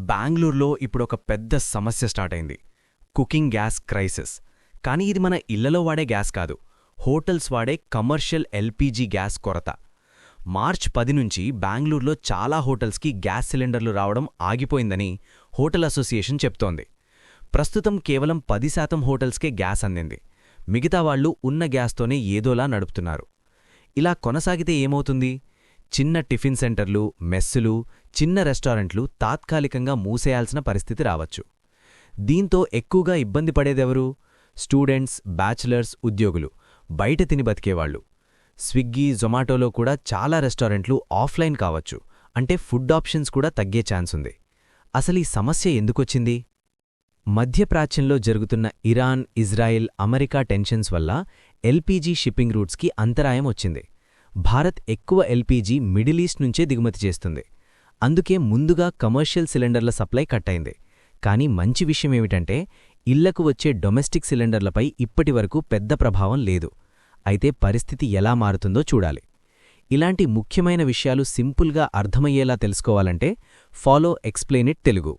బెంగళూరులో ఇప్పుడొక పెద్ద సమస్య స్టార్ట్ అయింది. Cooking gas crisis. కానీ ఇది మన ఇళ్లలో వాడే గ్యాస్ కాదు, హోటల్స్ వాడే కమర్షియల్ ఎల్పీజీ గ్యాస్ కొరత. మార్చ్ 10 నుంచి బెంగళూరులో చాలా హోటల్స్కి గ్యాస్ సిలిండర్లు రావడం ఆగిపోయిందని హోటల్ అసోసియేషన్ చెప్తోంది. ప్రస్తుతం కేవలం 10% హోటల్స్కే గ్యాస్ అందింది. మిగతా వాళ్లు ఉన్న గ్యాస్తోనే ఏదోలా నడుపుతున్నారు. ఇలా కొనసాగితే ఏమవుతుంది? చిన్న టిఫిన్ సెంటర్లు, మెస్సులు, చిన్న రెస్టారెంట్లు తాత్కాలికంగా మూసేయాల్సిన పరిస్థితి రావచ్చు. దీంతో ఎక్కువగా ఇబ్బంది పడేదెవరు? స్టూడెంట్స్, బ్యాచిలర్స్, ఉద్యోగులు, బయట తిని బతికేవాళ్లు. స్విగ్గీ, జొమాటోలో కూడా చాలా రెస్టారెంట్లు ఆఫ్లైన్ కావచ్చు. అంటే ఫుడ్ ఆప్షన్స్ కూడా తగ్గే ఛాన్స్ ఉంది. అసలీ సమస్య ఎందుకొచ్చింది? మధ్యప్రాచ్యంలో జరుగుతున్న ఇరాన్, ఇజ్రాయెల్, అమెరికా టెన్షన్స్ వల్ల ఎల్పీజీ షిప్పింగ్ రూట్స్కి అంతరాయం వచ్చింది. భారత్ ఎక్కువ ఎల్పీజీ మిడిల్ ఈస్ట్ నుంచే దిగుమతి చేస్తుంది. అందుకే ముందుగా కమర్షియల్ సిలిండర్ల సప్లై కట్ అయింది. కానీ మంచి విషయమేమిటంటే ఇళ్లకు వచ్చే డొమెస్టిక్ సిలిండర్లపై ఇప్పటివరకు పెద్ద ప్రభావం లేదు. అయితే పరిస్థితి ఎలా మారుతుందో చూడాలి. ఇలాంటి ముఖ్యమైన విషయాలు సింపుల్గా అర్థమయ్యేలా తెలుసుకోవాలంటే ఫాలో ఎక్స్ప్లెయిన్ ఇట్ తెలుగు.